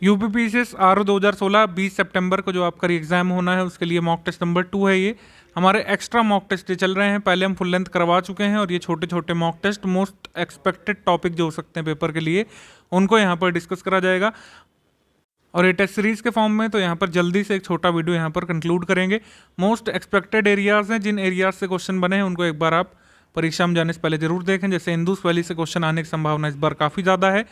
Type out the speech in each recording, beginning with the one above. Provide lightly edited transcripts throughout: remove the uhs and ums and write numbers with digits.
UPPCS RO 2016 20 सितंबर को जो आपका एग्जाम होना है उसके लिए मॉक टेस्ट नंबर 2 है। ये हमारे एक्स्ट्रा मॉक टेस्ट ये चल रहे हैं, पहले हम फुल लेंथ करवा चुके हैं और ये छोटे छोटे mock test most expected topic जो हो सकते हैं पेपर के लिए उनको यहाँ पर डिस्कस करा जाएगा और ये टेस्ट सीरीज के फॉर्म में। तो यहाँ पर जल्दी से एक छोटा वीडियो यहाँ पर कंक्लूड करेंगे। मोस्ट एक्सपेक्टेड एरियाज हैं, जिन एरियाज से क्वेश्चन बने हैं उनको एक बार आप परीक्षा में जाने से पहले जरूर देखें। जैसे इंदुस वैली से क्वेश्चन आने की संभावना इस बार काफ़ी ज़्यादा है।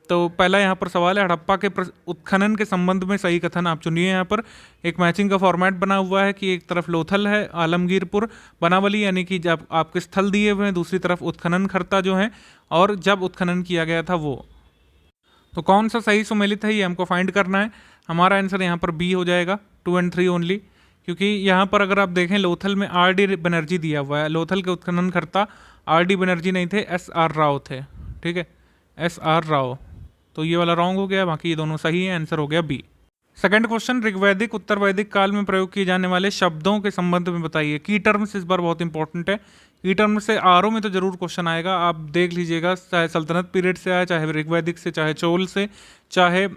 तो पहला यहाँ पर सवाल है, हड़प्पा के उत्खनन के संबंध में सही कथन आप चुनिए। यहाँ पर एक मैचिंग का फॉर्मेट बना हुआ है कि एक तरफ लोथल है, आलमगीरपुर, बनावली यानी कि जब आपके स्थल दिए हुए हैं, दूसरी तरफ उत्खनन खर्ता जो है और जब उत्खनन किया गया था वो। तो कौन सा सही सुमेलित है ये हमको फाइंड करना है। हमारा आंसर यहाँ पर बी हो जाएगा, 2 और 3 ओनली, क्योंकि यहाँ पर अगर आप देखें लोथल में आर.डी. बनर्जी दिया हुआ है, लोथल के उत्खनन करता आर.डी. बनर्जी नहीं थे, एस.आर. राव थे। ठीक है, एस.आर. राव। तो ये वाला रॉन्ग हो गया, बाकी ये दोनों सही है, आंसर हो गया बी। सेकंड क्वेश्चन, ऋग्वैदिक उत्तर वैदिक काल में प्रयोग किए जाने वाले शब्दों के संबंध में बताइए। की टर्म्स इस बार बहुत इंपॉर्टेंट है। की टर्म से आरओ में तो जरूर क्वेश्चन आएगा, आप देख लीजिएगा, चाहे सल्तनत पीरियड से आए, चाहे ऋग्वैदिक से, चाहे चोल से, चाहे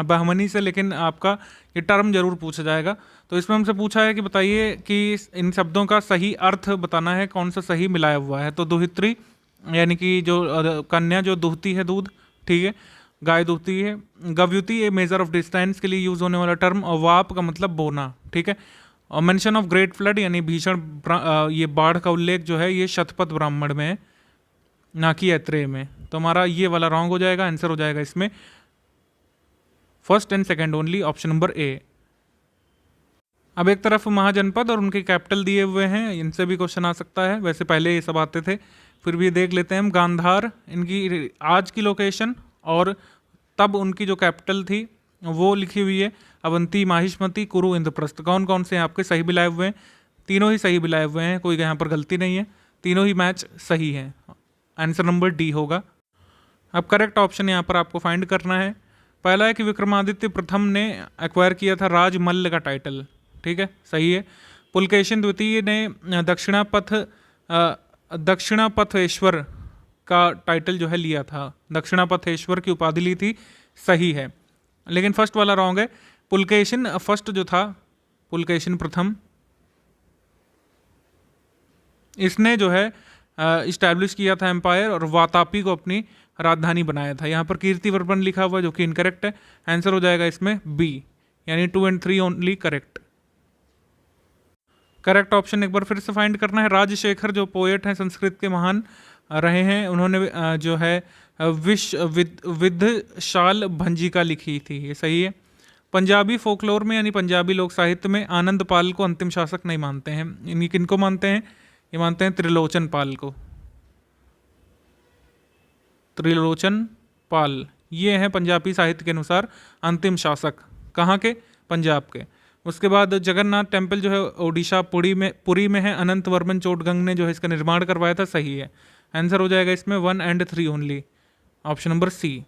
बहमनी से, लेकिन आपका ये टर्म जरूर पूछा जाएगा। तो इसमें हमसे पूछा है कि बताइए कि इन शब्दों का सही अर्थ बताना है, कौन सा सही मिलाया हुआ है। तो दुहित्री यानी कि जो कन्या जो दुहती है दूध, ठीक है, गाय दुहती है। गव्युति ए मेजर ऑफ डिस्टेंस के लिए यूज होने वाला टर्म, और वाप का मतलब बोना, ठीक है। और मेंशन ऑफ ग्रेट फ्लड यानी भीषण ये बाढ़ का उल्लेख जो है ये शतपथ ब्राह्मण में है, ना कि ऐत्रेय में। तो हमारा ये वाला रॉन्ग हो जाएगा, आंसर हो जाएगा इसमें first and second only, option number A. अब एक तरफ महाजनपद और उनके कैपिटल दिए हुए हैं, इनसे भी क्वेश्चन आ सकता है, वैसे पहले ये सब आते थे, फिर भी देख लेते हैं हम। गांधार इनकी आज की लोकेशन और तब उनकी जो कैपिटल थी वो लिखी हुई है। अवंती, माहिष्मती, कुरु, इंद्रप्रस्थ, कौन कौन से आपके सही बिलाए हुए हैं? तीनों ही सही बिलाए हुए हैं, कोई यहाँ पर गलती नहीं है, तीनों ही मैच सही है। आंसर नंबर डी होगा। अब करेक्ट ऑप्शन यहाँ पर आपको फाइंड करना है। पहला है कि विक्रमादित्य प्रथम ने एक्वायर किया था राजमल्ल का टाइटल, ठीक है, सही है। पुलकेशिन द्वितीय ने दक्षिणापथेश्वर का टाइटल जो है लिया था, दक्षिणापथेश्वर की उपाधि ली थी, सही है। लेकिन फर्स्ट वाला रॉन्ग है। पुलकेशिन फर्स्ट जो था, पुलकेशिन प्रथम, इसने जो है इस्टेब्लिश किया था एम्पायर और वातापी को अपनी राजधानी बनाया था। यहाँ पर कीर्तिवर्मन लिखा हुआ है जो कि इनकरेक्ट है, आंसर हो जाएगा इसमें बी, यानी 2 और 3 ओनली करेक्ट। करेक्ट ऑप्शन एक बार फिर से फाइंड करना है। राजशेखर जो पोएट हैं, संस्कृत के महान रहे हैं, उन्होंने जो है विद्धशाल भंजिका लिखी थी, ये सही है। पंजाबी फोकलोर में यानी पंजाबी लोक साहित्य में आनंद पाल को अंतिम शासक नहीं मानते हैं, इन्हीं किनको मानते हैं? ये मानते हैं त्रिलोचन पाल को। त्रिलोचन पाल ये हैं पंजाबी साहित्य के अनुसार अंतिम शासक, कहाँ के? पंजाब के। उसके बाद जगन्नाथ टेम्पल जो है ओडिशा पुरी में है, अनंत वर्मन चोटगंग ने जो है इसका निर्माण करवाया था, सही है। आंसर हो जाएगा इसमें 1 और 3 ओनली, ऑप्शन नंबर सी।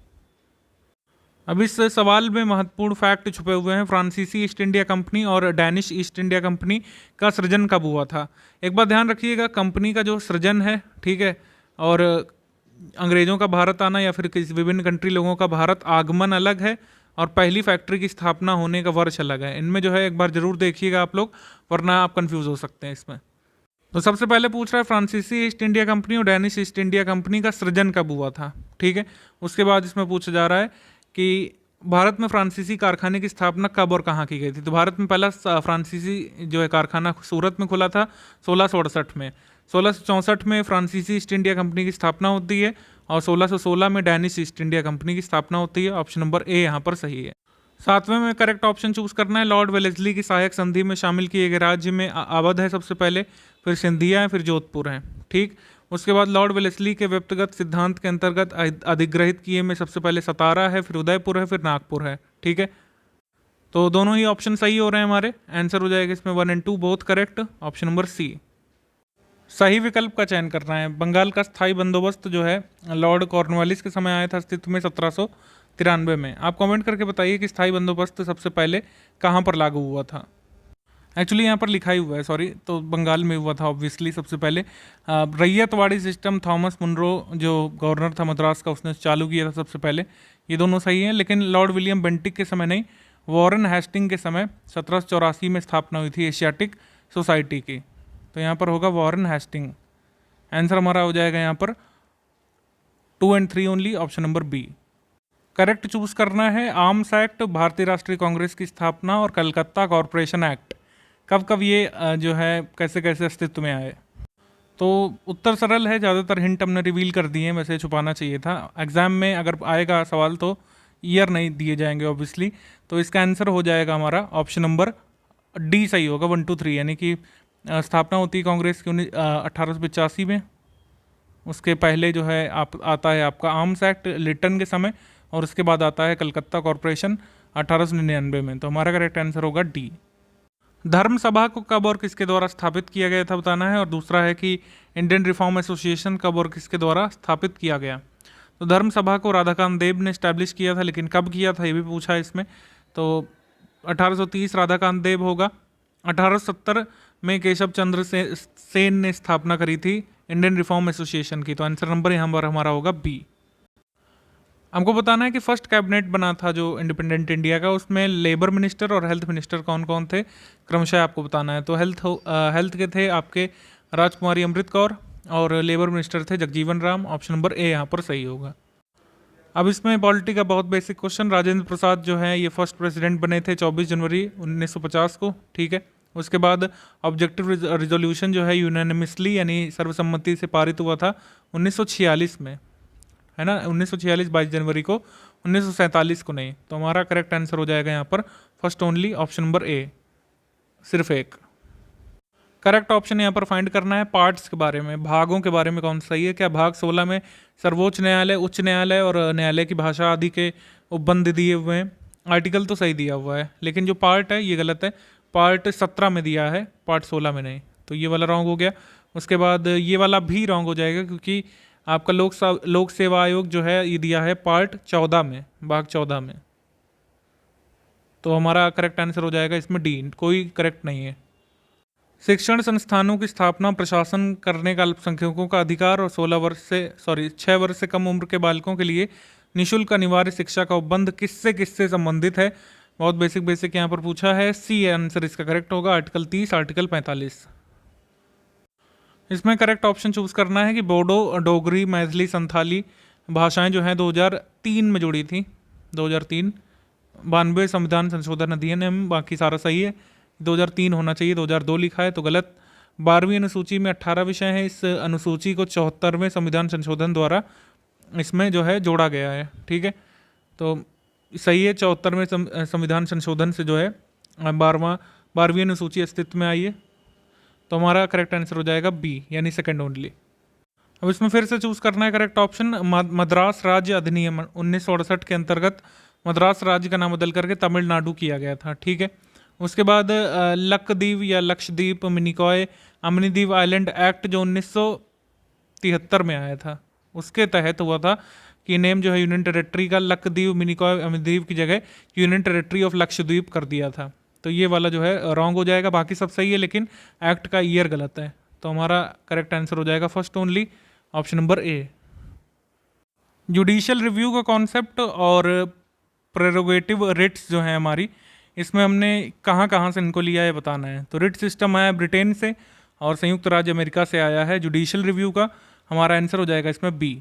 अब इस सवाल में महत्वपूर्ण फैक्ट छुपे हुए हैं। फ्रांसीसी ईस्ट इंडिया कंपनी और डैनिश ईस्ट इंडिया कंपनी का सृजन कब हुआ था? एक बात ध्यान रखिएगा, कंपनी का जो सृजन है, ठीक है, और अंग्रेजों का भारत आना या फिर किसी विभिन्न कंट्री लोगों का भारत आगमन अलग है और पहली फैक्ट्री की स्थापना होने का वर्ष अलग है। इनमें जो है एक बार जरूर देखिएगा आप लोग, वरना आप कंफ्यूज हो सकते हैं इसमें। तो सबसे पहले पूछ रहा है फ्रांसीसी ईस्ट इंडिया कंपनी और डैनिश ईस्ट इंडिया कंपनी का सृजन कब हुआ था, ठीक है। उसके बाद इसमें पूछा जा रहा है कि भारत में फ्रांसीसी कारखाने की स्थापना कब और कहाँ की गई थी। तो भारत में पहला फ्रांसीसी जो है कारखाना सूरत में खुला था 1668 में। 1664 में फ्रांसीसी ईस्ट इंडिया कंपनी की स्थापना होती है और 1616 में डैनिश ईस्ट इंडिया कंपनी की स्थापना होती है। ऑप्शन नंबर ए यहाँ पर सही है। 7वें में करेक्ट ऑप्शन चूज करना है। लॉर्ड वेलेस्ली की सहायक संधि में शामिल किए गए राज्य में अवध है सबसे पहले, फिर सिंधिया है, फिर जोधपुर है, ठीक। उसके बाद लॉर्ड वेलेस्ली के व्यक्तिगत सिद्धांत के अंतर्गत अधिग्रहित किए में सबसे पहले सतारा है, फिर उदयपुर है, फिर नागपुर है, ठीक है। तो दोनों ही ऑप्शन सही हो रहे हैं हमारे। आंसर हो जाएगा इसमें 1 और 2 both correct, option number C. सही विकल्प का चयन करना है। बंगाल का स्थायी बंदोबस्त जो है लॉर्ड कॉर्नवालिस के समय आया था अस्तित्व में 1793 में। आप कमेंट करके बताइए कि स्थायी बंदोबस्त सबसे पहले कहाँ पर लागू हुआ था। एक्चुअली यहाँ पर लिखा ही हुआ है, सॉरी, तो बंगाल में हुआ था ऑब्वियसली सबसे पहले। रैयतवाड़ी सिस्टम थॉमस मुनरो जो गवर्नर था मद्रास का, उसने चालू किया था सबसे पहले। ये दोनों सही हैं, लेकिन लॉर्ड विलियम बेंटिक के समय नहीं, वॉरेन हेस्टिंग के समय 1784 में स्थापना हुई थी एशियाटिक सोसाइटी की। तो यहाँ पर होगा वॉरेन हेस्टिंग। आंसर हमारा हो जाएगा यहाँ पर 2 and 3 only, option number B. Correct choose करना है। आर्म्स एक्ट, भारतीय राष्ट्रीय कांग्रेस की स्थापना और कलकत्ता कॉरपोरेशन एक्ट, कब कब ये जो है कैसे कैसे अस्तित्व में आए। तो उत्तर सरल है, ज़्यादातर हिंट हमने रिवील कर दिए हैं, वैसे छुपाना चाहिए था। एग्जाम में अगर आएगा सवाल तो ईयर नहीं दिए जाएंगे ऑब्वियसली। तो इसका आंसर हो जाएगा हमारा ऑप्शन नंबर डी सही होगा, 1 2 3, यानी कि स्थापना होती है कांग्रेस की 1885 में। उसके पहले जो है आता है आपका आर्म्स एक्ट लिटन के समय, और उसके बाद आता है कलकत्ता कॉरपोरेशन 1899 में। तो हमारा करेक्ट आंसर होगा डी। धर्म सभा को कब और किसके द्वारा स्थापित किया गया था बताना है, और दूसरा है कि इंडियन रिफॉर्म एसोसिएशन कब और किसके द्वारा स्थापित किया गया। तो धर्म सभा को राधाकांत देव ने स्टैब्लिश किया था, लेकिन कब किया था ये भी पूछा है इसमें। तो 1830 राधाकांत देव होगा। 1870 में केशव चंद्र सेन ने स्थापना करी थी इंडियन रिफॉर्म एसोसिएशन की। तो आंसर नंबर यहाँ पर हमारा होगा बी। हमको बताना है कि फर्स्ट कैबिनेट बना था जो इंडिपेंडेंट इंडिया का, उसमें लेबर मिनिस्टर और हेल्थ मिनिस्टर कौन कौन थे, क्रमशः आपको बताना है। तो हेल्थ के थे आपके राजकुमारी अमृत कौर, और लेबर मिनिस्टर थे Jagjivan Ram. Option number A यहाँ पर सही होगा। अब इसमें पॉलिटी का बहुत बेसिक क्वेश्चन। राजेंद्र प्रसाद जो है ये फर्स्ट प्रेसिडेंट बने थे 24 जनवरी 1950 को, ठीक है। उसके बाद ऑब्जेक्टिव रिजोल्यूशन जो है यूनानिमसली यानी सर्वसम्मति से पारित हुआ था 1946 में, है ना। 1946 22 जनवरी को, 1947 को नहीं। तो हमारा करेक्ट आंसर हो जाएगा यहाँ पर first only, option number A, सिर्फ एक। करेक्ट ऑप्शन यहाँ पर फाइंड करना है पार्ट्स के बारे में, भागों के बारे में कौन सही है। क्या भाग 16 में सर्वोच्च न्यायालय, उच्च न्यायालय और न्यायालय की भाषा आदि के उपबंध दिए हुए हैं। आर्टिकल तो सही दिया हुआ है, लेकिन जो पार्ट है ये गलत है। पार्ट 17 में दिया है, पार्ट 16 में नहीं। तो ये वाला रॉन्ग हो गया। उसके बाद ये वाला भी रॉन्ग हो जाएगा, क्योंकि आपका लोक सेवा आयोग जो है ये दिया है पार्ट 14 में, भाग 14 में। तो हमारा करेक्ट आंसर हो जाएगा इसमें डी, कोई करेक्ट नहीं है। शिक्षण संस्थानों की स्थापना प्रशासन करने का अल्पसंख्यकों का अधिकार और 6 वर्ष से कम उम्र के बालकों के लिए निःशुल्क अनिवार्य शिक्षा का उपबंध किससे संबंधित है। बहुत बेसिक यहाँ पर पूछा है। सी आंसर इसका करेक्ट होगा, आर्टिकल 30, आर्टिकल 45। इसमें करेक्ट ऑप्शन चूज करना है कि बोडो, डोगरी, मैथिली, संथाली भाषाएं जो हैं 2003 में जुड़ी थी। 2003 92 संविधान संशोधन अधिनियम, बाकी सारा सही है। 2003 होना चाहिए, 2002 लिखा है तो गलत। 12वीं अनुसूची में 18 विषय हैं। इस अनुसूची को 74वें संविधान संशोधन द्वारा इसमें जो है जोड़ा गया है, ठीक है। तो सही है, 74वें संविधान संशोधन से जो है 12वीं अनुसूची अस्तित्व में आई है। तो हमारा करेक्ट आंसर हो जाएगा बी, यानी सेकंड ओनली। अब इसमें फिर से चूज करना है करेक्ट ऑप्शन। मद्रास राज्य अधिनियम 1968 के अंतर्गत मद्रास राज्य का नाम बदल करके तमिलनाडु किया गया था, ठीक है। उसके बाद लक्षद्वीप या लक्षद्वीप मिनिकॉय अमनीद्वीप आइलैंड एक्ट जो 1973 में आया था, उसके तहत हुआ था कि नेम जो है यूनियन टेरेटरी का लक्षद्वीप मिनिकॉय अमनीद्वीप की जगह यूनियन टेरेटरी ऑफ लक्षद्वीप कर दिया था। तो ये वाला जो है रॉन्ग हो जाएगा, बाकी सब सही है लेकिन एक्ट का ईयर गलत है। तो हमारा करेक्ट आंसर हो जाएगा first only, option number A. Judicial review का कॉन्सेप्ट और प्रेरोगेटिव रिट्स जो है हमारी, इसमें हमने कहाँ से इनको लिया है बताना है। तो रिट सिस्टम आया ब्रिटेन से और संयुक्त राज्य अमेरिका से आया है जुडिशियल रिव्यू का। हमारा आंसर हो जाएगा इसमें बी।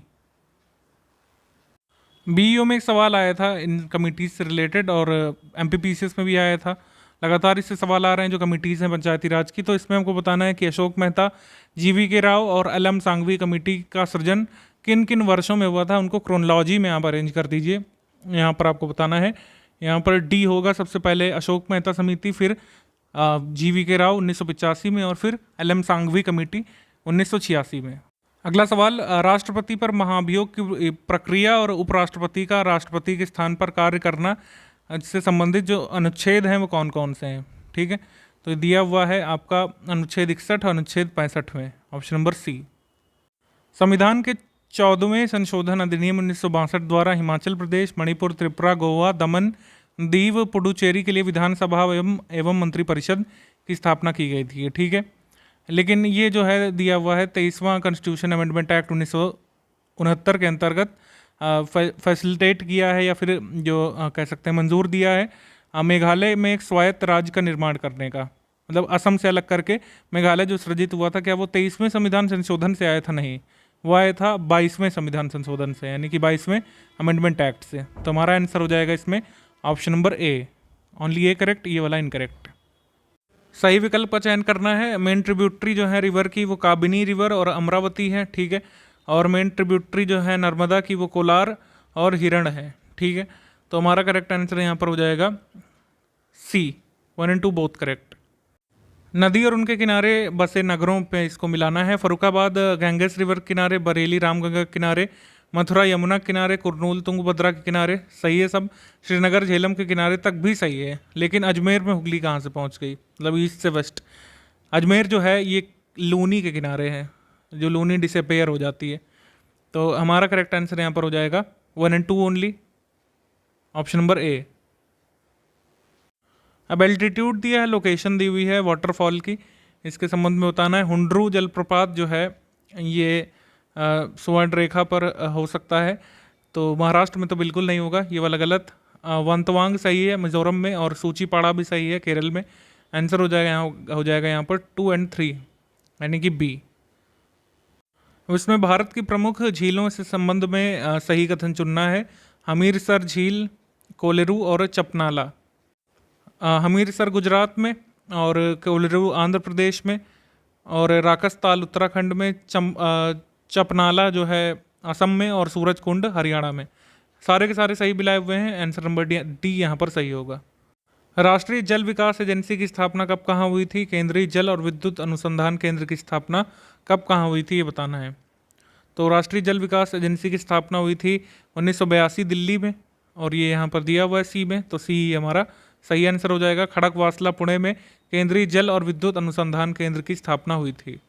बीईओ में एक सवाल आया था इन कमिटीज़ से रिलेटेड, और एमपीपीसीएस में भी आया था। लगातार इससे सवाल आ रहे हैं जो कमिटीज़ हैं पंचायती राज की। तो इसमें हमको बताना है कि अशोक मेहता, जीवीके राव और एल.एम. सांघवी कमेटी का सृजन किन किन वर्षों में हुआ था, उनको क्रोनोलॉजी में आप अरेंज कर दीजिए। यहाँ पर आपको बताना है, यहाँ पर डी होगा सबसे पहले अशोक मेहता समिति, फिर जीवीके राव 1985 में, और फिर एल.एम. सांघवी कमेटी 1986 में। अगला सवाल, राष्ट्रपति पर महाभियोग की प्रक्रिया और उपराष्ट्रपति का राष्ट्रपति के स्थान पर कार्य करना से संबंधित जो अनुच्छेद हैं वो कौन कौन से हैं, ठीक है। तो दिया हुआ है आपका अनुच्छेद 61 और अनुच्छेद 65 में, ऑप्शन नंबर सी। संविधान के 14वें संशोधन अधिनियम 1962 द्वारा हिमाचल प्रदेश, मणिपुर, त्रिपुरा, गोवा, दमन, दीव, पुडुचेरी के लिए विधानसभा एवं मंत्रिपरिषद की स्थापना की गई थी, ठीक है। लेकिन ये जो है दिया हुआ है 23वां कॉन्स्टिट्यूशन अमेंडमेंट एक्ट 1969 के अंतर्गत फैसिलिटेट किया है या फिर जो कह सकते हैं मंजूर दिया है मेघालय में एक स्वायत्त राज्य का निर्माण करने का। मतलब असम से अलग करके मेघालय जो सृजित हुआ था, क्या वो 23वें संविधान संशोधन से आया था? नहीं, वो आया था 22वें संविधान संशोधन से, यानी कि 22वें अमेंडमेंट एक्ट से। तो हमारा आंसर हो जाएगा इसमें option number A, only A correct, ये वाला इनकरेक्ट। सही विकल्प का चयन करना है। मेन ट्रिब्यूटरी जो है रिवर की वो काबिनी रिवर और अमरावती है, ठीक है। और मेन ट्रिब्यूटरी जो है नर्मदा की वो कोलार और हिरण है, ठीक है। तो हमारा करेक्ट आंसर यहाँ पर हो जाएगा सी, 1 and 2 बोथ करेक्ट। नदी और उनके किनारे बसे नगरों पे इसको मिलाना है। फरुखाबाद गैंगेस रिवर के किनारे, बरेली रामगंगा के किनारे, मथुरा यमुना के किनारे, कुरनूल तुंगभद्रा के किनारे, सही है सब। श्रीनगर झेलम के किनारे तक भी सही है, लेकिन अजमेर में हुगली कहाँ से पहुँच गई? मतलब ईस्ट से वेस्ट। अजमेर जो है ये लूनी के किनारे है, जो लूनी डिसअपेयर हो जाती है। तो हमारा करेक्ट आंसर यहाँ पर हो जाएगा 1 and 2 only, option number A. अब एल्टीट्यूड दिया है, लोकेशन दी हुई है वाटरफॉल की, इसके संबंध में बताना है। हुंड्रू जलप्रपात जो है ये स्वर्ण रेखा पर हो सकता है, तो महाराष्ट्र में तो बिल्कुल नहीं होगा, ये वाला गलत। वंतवांग सही है मिजोरम में, और सूचीपाड़ा भी सही है केरल में। आंसर हो जाएगा यहाँ पर 2 and 3, यानी कि बी। इसमें भारत की प्रमुख झीलों से संबंध में सही कथन चुनना है। हमीरसर झील, कोलेरू और चपनाला। हमीरसर गुजरात में, और कोलेरू आंध्र प्रदेश में, और राकसताल उत्तराखंड में, चपनाला जो है असम में, और सूरजकुंड हरियाणा में। सारे के सारे सही मिलाए हुए हैं। आंसर नंबर डी यहाँ पर सही होगा। राष्ट्रीय जल विकास एजेंसी की स्थापना कब कहाँ हुई थी? केंद्रीय जल और विद्युत अनुसंधान केंद्र की स्थापना कब कहाँ हुई थी, ये बताना है। तो राष्ट्रीय जल विकास एजेंसी की स्थापना हुई थी 1982 दिल्ली में, और ये यहाँ पर दिया हुआ है सी में, तो सी हमारा सही आंसर हो जाएगा। खड़गवासला पुणे में केंद्रीय जल और विद्युत अनुसंधान केंद्र की स्थापना हुई थी।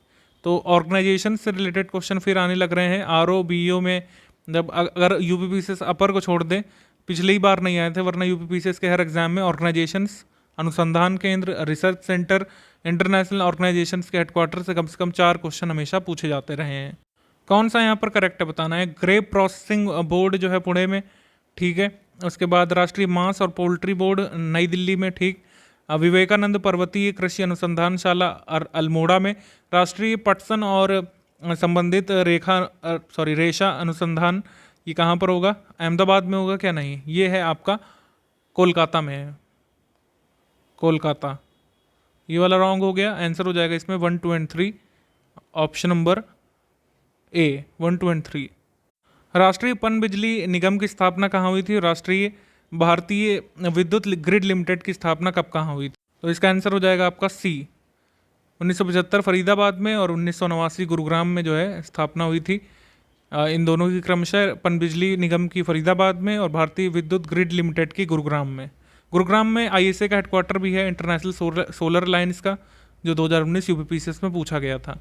तो ऑर्गेनाइजेशन से रिलेटेड क्वेश्चन फिर आने लग रहे हैं। आरओ बीओ में, जब अगर यूपीपीसीएस अपर को छोड़ दें, पिछली बार नहीं आए थे, वरना यूपीपीसीएस के हर एग्जाम में ऑर्गेनाइजेशंस, अनुसंधान केंद्र, रिसर्च सेंटर, इंटरनेशनल ऑर्गेनाइजेशंस के हेडक्वार्टर से कम 4 क्वेश्चन हमेशा पूछे जाते रहे हैं। कौन सा यहाँ पर करेक्ट है बताना है। ग्रेप प्रोसेसिंग बोर्ड जो है पुणे में, ठीक है। उसके बाद राष्ट्रीय मांस और पोल्ट्री बोर्ड नई दिल्ली में, ठीक। विवेकानंद पर्वतीय कृषि अनुसंधानशाला अल्मोड़ा में, राष्ट्रीय पटसन और संबंधित रेशा अनुसंधान, ये कहाँ पर होगा? अहमदाबाद में होगा क्या? नहीं, ये है आपका कोलकाता में है, कोलकाता। ये वाला रॉन्ग हो गया। आंसर हो जाएगा इसमें 1, 2 and 3, option number A, 1, 2 and 3। राष्ट्रीय पन बिजली निगम की स्थापना कहाँ हुई थी? राष्ट्रीय भारतीय विद्युत ग्रिड लिमिटेड की स्थापना कब कहाँ हुई थी? तो इसका आंसर हो जाएगा आपका सी, 1975 फरीदाबाद में, और 1989 गुरुग्राम में जो है स्थापना हुई थी। इन दोनों की क्रमशः पन बिजली निगम की फरीदाबाद में और भारतीय विद्युत ग्रिड लिमिटेड की गुरुग्राम में। गुरुग्राम में आईएसए का हेडक्वार्टर भी है, इंटरनेशनल सोलर अलायंस का, जो 2019 यूपीपीसीएस में पूछा गया था।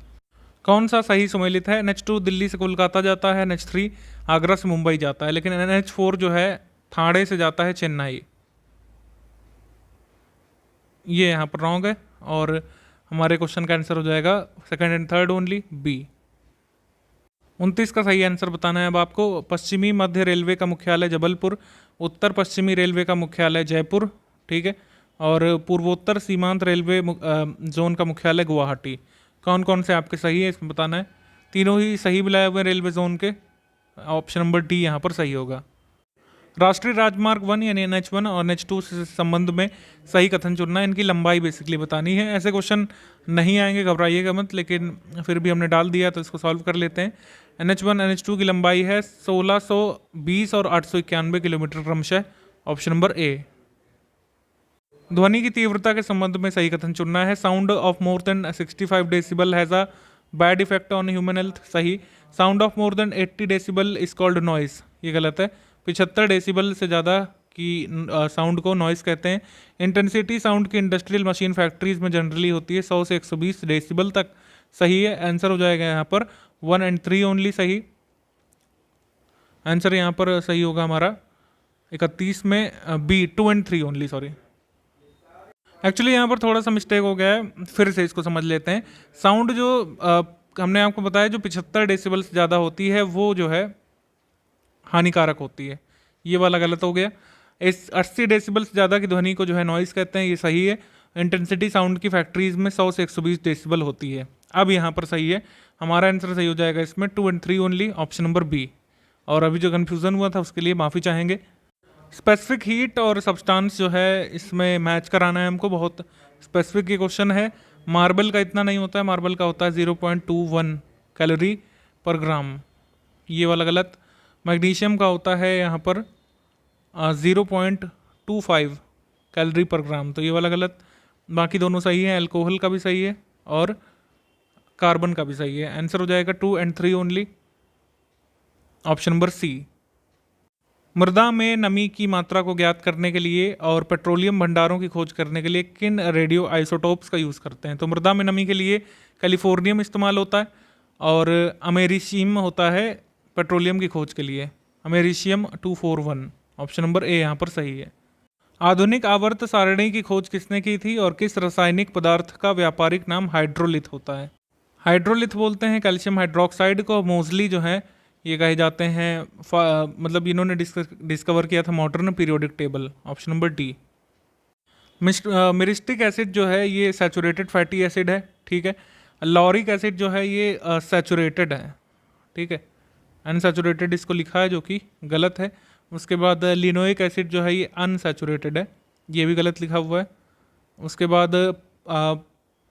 कौन सा सही सुमेलित है? NH2 दिल्ली से कोलकाता जाता है, NH3 आगरा से मुंबई जाता है, लेकिन NH4 जो है ठाणे से जाता है चेन्नई। ये यहाँ पर रॉन्ग है, और हमारे क्वेश्चन का आंसर हो जाएगा 2nd and 3rd only, B. 29 का सही आंसर बताना है अब आपको। पश्चिमी मध्य रेलवे का मुख्यालय जबलपुर, उत्तर पश्चिमी रेलवे का मुख्यालय जयपुर, ठीक है, और पूर्वोत्तर सीमांत रेलवे जोन का मुख्यालय गुवाहाटी। कौन कौन से आपके सही है इसमें बताना है। तीनों ही सही मिलाए हुए रेलवे जोन के, ऑप्शन नंबर डी यहाँ पर सही होगा। राष्ट्रीय राजमार्ग 1 यानी NH1 और NH2 से संबंध में सही कथन चुनना है। इनकी लंबाई बेसिकली बतानी है। ऐसे क्वेश्चन नहीं आएंगे, घबराइएगा मत, लेकिन फिर भी हमने डाल दिया तो इसको सॉल्व कर लेते हैं। NH1 NH2 की लंबाई है 1620 और 891 किलोमीटर क्रमशः, ऑप्शन नंबर ए। ध्वनि की तीव्रता के संबंध में सही कथन चुनना है। Sound of more than 65 decibel has a bad effect on human health, सही। Sound of more than 80 decibel is called noise, ये गलत है। 75 डेसिबल से ज़्यादा की साउंड को नॉइस कहते हैं। इंटेंसिटी साउंड की इंडस्ट्रियल मशीन फैक्ट्रीज में जनरली होती है 100 से 120 डेसिबल तक, सही है। आंसर हो जाएगा यहाँ पर 1 and 3 ओनली, सही। आंसर यहाँ पर सही होगा हमारा 31 में B, 2 and 3 only, sorry. Actually यहाँ पर थोड़ा सा मिस्टेक हो गया है, फिर से इसको समझ लेते हैं। साउंड जो हमने आपको बताया जो 75 डेसिबल से ज़्यादा होती है, वो जो है हानिकारक होती है। ये वाला गलत हो गया। इस 80 डेसिबल से ज़्यादा की ध्वनि को जो है नॉइज़ कहते हैं, ये सही है। इंटेंसिटी साउंड की फैक्ट्रीज में 100 से 120 डेसिबल होती है। अब यहाँ पर सही है, हमारा आंसर सही हो जाएगा इसमें 2 और 3 ओनली, ऑप्शन नंबर बी। और अभी जो कन्फ्यूज़न हुआ था उसके लिए माफ़ी चाहेंगे। स्पेसिफिक हीट और सब्सटेंस जो है इसमें मैच कराना है हमको, बहुत स्पेसिफिक ये क्वेश्चन है। मार्बल का इतना नहीं होता है, मार्बल का होता है 0.21 कैलोरी पर ग्राम, ये वाला गलत। मैग्नीशियम का होता है यहाँ पर 0.25 कैलोरी पर ग्राम, तो ये वाला गलत। बाकी दोनों सही है, अल्कोहल का भी सही है और कार्बन का भी सही है। आंसर हो जाएगा 2 और 3 ओनली, ऑप्शन नंबर सी। मृदा में नमी की मात्रा को ज्ञात करने के लिए और पेट्रोलियम भंडारों की खोज करने के लिए किन रेडियो आइसोटोप्स का यूज़ करते हैं? तो मृदा में नमी के लिए कैलिफोर्नियम इस्तेमाल होता है और अमेरिशियम होता है पेट्रोलियम की खोज के लिए, अमेरिशियम 241, ऑप्शन नंबर ए यहाँ पर सही है। आधुनिक आवर्त सारणी की खोज किसने की थी और किस रासायनिक पदार्थ का व्यापारिक नाम हाइड्रोलिथ होता है? हाइड्रोलिथ बोलते हैं कैल्शियम हाइड्रोक्साइड को। मोजली जो है ये कहे जाते हैं, मतलब इन्होंने डिस्कवर किया था modern periodic table, option number D. Myristic acid जो है ये सैचुरेटेड फैटी एसिड है, ठीक है। लॉरिक एसिड जो है ये सैचुरेटेड है, ठीक है। अनसैचुरेटेड इसको लिखा है जो कि गलत है। उसके बाद लिनोइक एसिड जो है ये अनसैचुरेटेड है, ये भी गलत लिखा हुआ है। उसके बाद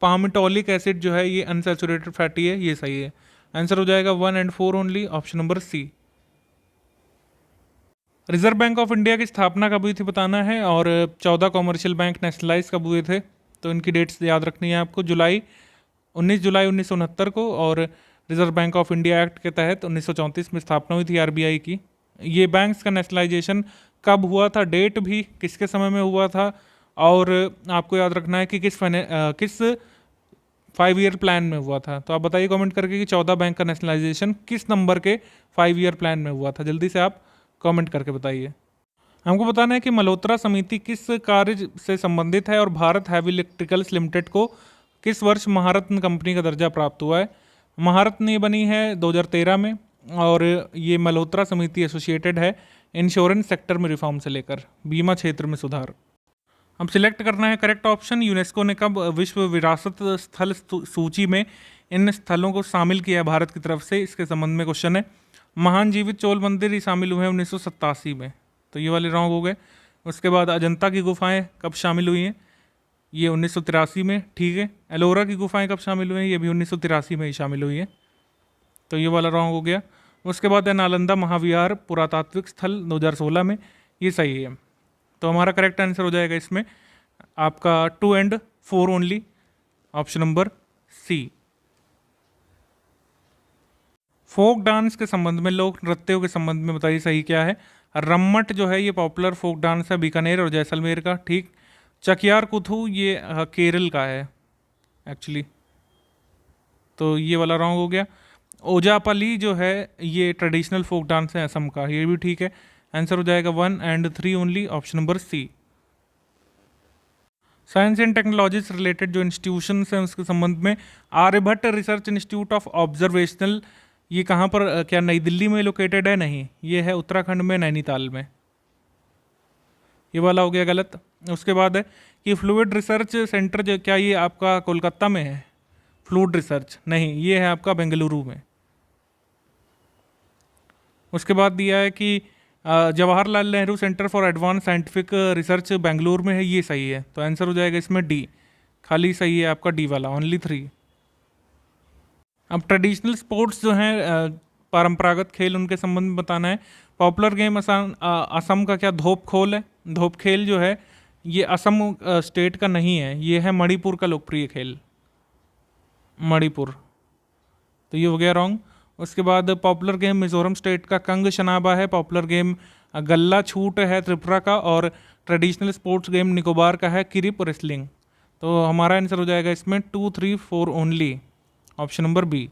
पामिटोलिक एसिड जो है ये अनसैचुरेटेड फैटी है, ये सही है। आंसर हो जाएगा 1 और 4 only, option number C. Reserve Bank of India की स्थापना कब हुई थी बताना है, और 14 कॉमर्शियल बैंक नेशनलाइज कब हुए थे? तो इनकी डेट्स याद रखनी है आपको। 19 जुलाई 1969 को, और reserve Bank of India act के तहत 1934 में स्थापना हुई थी आरबीआई की। ये बैंक्स का नेशनलाइजेशन कब हुआ था, डेट भी किसके समय में हुआ था, और आपको याद रखना है कि किस 5 ईयर प्लान में हुआ था। तो आप बताइए कमेंट करके कि 14 बैंक का नेशनलाइजेशन किस नंबर के 5 ईयर प्लान में हुआ था, जल्दी से आप कमेंट करके बताइए। हमको बताना है कि मल्होत्रा समिति किस कार्य से संबंधित है और भारत हैवी इलेक्ट्रिकल्स लिमिटेड को किस वर्ष महारत्न कंपनी का दर्जा प्राप्त हुआ है? महारत्न ये बनी है 2013 में, और ये मल्होत्रा समिति एसोसिएटेड है इंश्योरेंस सेक्टर में रिफॉर्म से लेकर बीमा क्षेत्र में सुधार। अब सिलेक्ट करना है करेक्ट ऑप्शन। यूनेस्को ने कब विश्व विरासत स्थल सूची में इन स्थलों को शामिल किया है भारत की तरफ से? इसके संबंध में क्वेश्चन है। महान जीवित चोल मंदिर ही शामिल हुए हैं 1987 में, तो ये वाले रॉन्ग हो गए। उसके बाद अजंता की गुफाएं कब शामिल हुई हैं? ये 1983 में, ठीक है। एलोरा की गुफाएं कब शामिल हुई हैं? ये भी 1983 में ही शामिल हुई हैं, तो ये वाला रॉन्ग हो गया। उसके बाद है नालंदा महाविहार पुरातात्विक स्थल 2016 में, ये सही है। तो हमारा करेक्ट आंसर हो जाएगा इसमें आपका 2 और 4 only, option number C. Folk dance के संबंध में, लोक नृत्यों के संबंध में बताइए सही क्या है? रम्मट जो है ये पॉपुलर फोक डांस है बीकानेर और जैसलमेर का, ठीक। चकियार कुथू ये केरल का है एक्चुअली, तो ये वाला रॉन्ग हो गया। ओजापली जो है ये ट्रेडिशनल फोक डांस है असम का, ये भी ठीक है। आंसर हो जाएगा 1 और 3 only, option number C. Science and technology से रिलेटेड जो इंस्टीट्यूशंस हैं उसके संबंध में, Aryabhatta research institute of observational, ये कहाँ पर, क्या नई दिल्ली में लोकेटेड है? नहीं, ये है उत्तराखंड में नैनीताल में, ये वाला हो गया गलत। उसके बाद है कि फ्लूइड रिसर्च सेंटर जो, क्या ये आपका कोलकाता में है? फ्लूइड रिसर्च नहीं, ये है आपका बेंगलुरु में। उसके बाद दिया है कि Jawaharlal Nehru centre for advance scientific research Bengaluru में है, ये सही है। तो आंसर हो जाएगा इसमें डी, खाली सही है आपका डी वाला, ओनली 3। अब ट्रेडिशनल स्पोर्ट्स जो हैं, परंपरागत खेल, उनके संबंध में बताना है। पॉपुलर गेम असम का क्या धोप खोल है? धोप खेल जो है ये असम स्टेट का नहीं है, ये है मणिपुर का लोकप्रिय खेल, मणिपुर, तो ये हो गया रॉन्ग। उसके बाद पॉपुलर गेम मिजोरम स्टेट का कंग शनाबा है। पॉपुलर गेम गल्ला छूट है त्रिपुरा का, और ट्रेडिशनल स्पोर्ट्स गेम निकोबार का है किरिप रेसलिंग। तो हमारा आंसर हो जाएगा इसमें 2, 3, 4 only, option number B.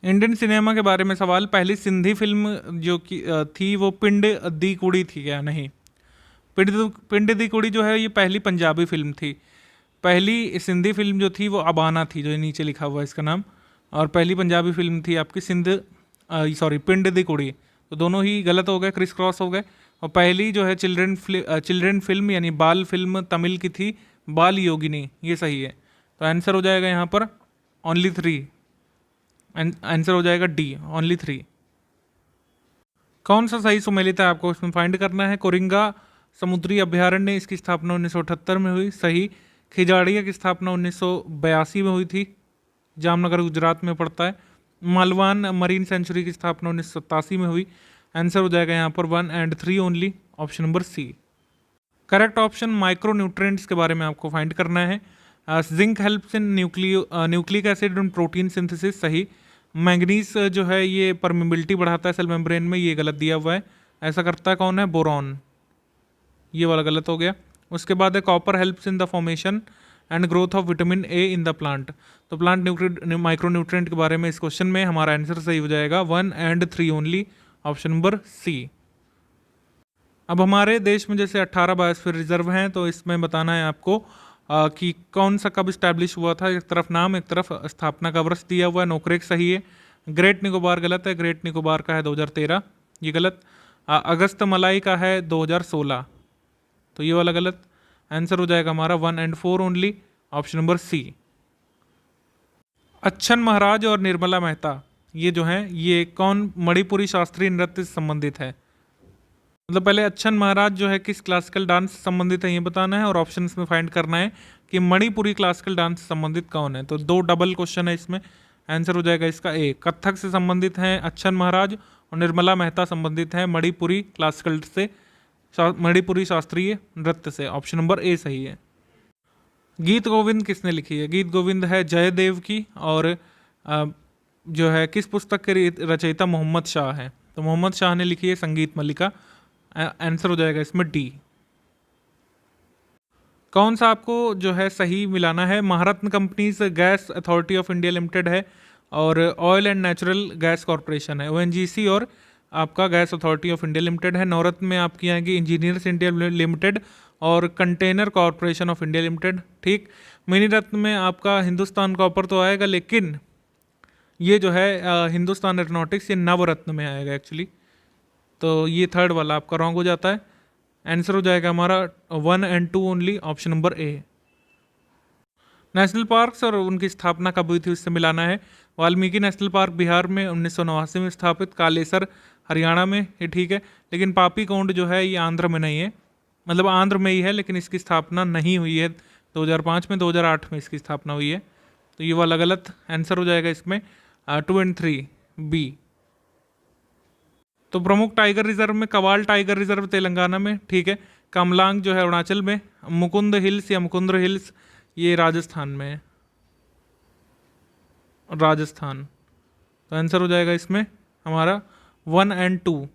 Indian cinema के बारे में सवाल। पहली सिंधी फिल्म जो कि थी वो पिंड दी कुड़ी थी क्या? नहीं, पिंड दी कुड़ी जो है ये पहली पंजाबी फिल्म थी। पहली सिंधी फिल्म जो थी वो अबाना थी, जो नीचे लिखा हुआ है इसका नाम, और पहली पंजाबी फिल्म थी आपकी सिंध सॉरी पिंड दी कुड़ी, तो दोनों ही गलत हो गए, क्रिस क्रॉस हो गए। और पहली जो है चिल्ड्रन फिल्म यानी बाल फिल्म तमिल की थी बाल योगिनी, ये सही है। तो आंसर हो जाएगा यहाँ पर ओनली 3, आंसर हो जाएगा डी ओनली 3। कौन सा सही सुमेलित है आपको इसमें फाइंड करना है। कोरिंगा समुद्री अभ्यारण्य, इसकी स्थापना 1978 में हुई, सही। खिजाड़िया की स्थापना 1982 में हुई थी, जामनगर गुजरात में पड़ता है। मालवान मरीन सेंचुरी की स्थापना 1987 में हुई, आंसर हो जाएगा यहाँ पर 1 and 3 only, option number C. Correct option micro nutrients के बारे में आपको फाइंड करना है। Zinc helps in nucleic acid and protein synthesis, सही। मैंगनीज जो है ये परमेबिलिटी बढ़ाता है सेल मेम्ब्रेन में, ये गलत दिया हुआ है। ऐसा करता है कौन है, बोरॉन, ये वाला गलत हो गया। उसके बाद है copper helps in the formation and growth of vitamin A in the plant. तो प्लांट माइक्रो न्यूट्रिएंट के बारे में इस क्वेश्चन में हमारा आंसर सही हो जाएगा 1 and 3 only, option number C. अब हमारे देश में जैसे 18 बायोस्फीयर रिजर्व हैं, तो इसमें बताना है आपको कि कौन सा कब इस्टेब्लिश हुआ था। एक तरफ नाम, एक तरफ स्थापना का वर्ष दिया हुआ है। नोकरेक सही है, ग्रेट निकोबार गलत है, ग्रेट निकोबार का है 2013, ये गलत। अगस्त मलाई का है 2016, तो ये वाला गलत। आंसर हो जाएगा हमारा 1 and 4 only, option number C. Achhan Maharaj और निर्मला मेहता ये जो हैं ये कौन मणिपुरी शास्त्रीय नृत्य से संबंधित है। मतलब पहले अच्छन महाराज जो है किस क्लासिकल डांस से संबंधित है ये बताना है, और ऑप्शंस में फाइंड करना है कि मणिपुरी क्लासिकल डांस से संबंधित कौन है। तो 2 डबल क्वेश्चन है इसमें, आंसर हो जाएगा इसका ए। कथक से संबंधित हैं अच्छन महाराज, और निर्मला मेहता संबंधित है मणिपुरी क्लासिकल से, मणिपुरी शास्त्रीय नृत्य से, ऑप्शन नंबर ए सही है। गीत गोविंद किसने लिखी है। गीत गोविंद है जयदेव की, और जो है किस पुस्तक के रचयिता मोहम्मद शाह है। तो मोहम्मद शाह ने लिखी है संगीत मल्लिका, आंसर हो जाएगा इसमें डी। कौन सा आपको जो है सही मिलाना है। Maharatna companies gas authority of India limited है, और oil and natural gas corporation है ONGC, और आपका gas authority of India limited है। नवरत्न में आपकी आएंगी इंजीनियर्स इंडिया लिमिटेड और container corporation of India limited, ठीक। मिनी रत्न में आपका हिंदुस्तान कॉपर तो आएगा, लेकिन ये जो है हिंदुस्तान एरोनॉटिक्स ये नवरत्न में आएगा एक्चुअली, तो ये थर्ड वाला आपका रॉन्ग हो जाता है। आंसर हो जाएगा हमारा 1 and 2 only, option number A. National parks और उनकी स्थापना कब हुई थी उससे मिलाना है। वाल्मीकि नेशनल पार्क बिहार में 1989 में स्थापित, कालेसर हरियाणा में, ये ठीक है। लेकिन पापी कोंड जो है ये आंध्र में नहीं है, मतलब आंध्र में ही है, लेकिन इसकी स्थापना नहीं हुई है 2005 में, 2008 में इसकी स्थापना हुई है, तो ये वाला गलत। आंसर हो जाएगा इसमें 2 एंड 3 बी। तो प्रमुख टाइगर रिजर्व में कवाल टाइगर रिजर्व तेलंगाना में, ठीक है। कमलांग जो है अरुणाचल में, मुकुंद हिल्स या मुकुंद्र हिल्स ये राजस्थान में है, राजस्थान। तो आंसर हो जाएगा इसमें हमारा 1 एंड 2।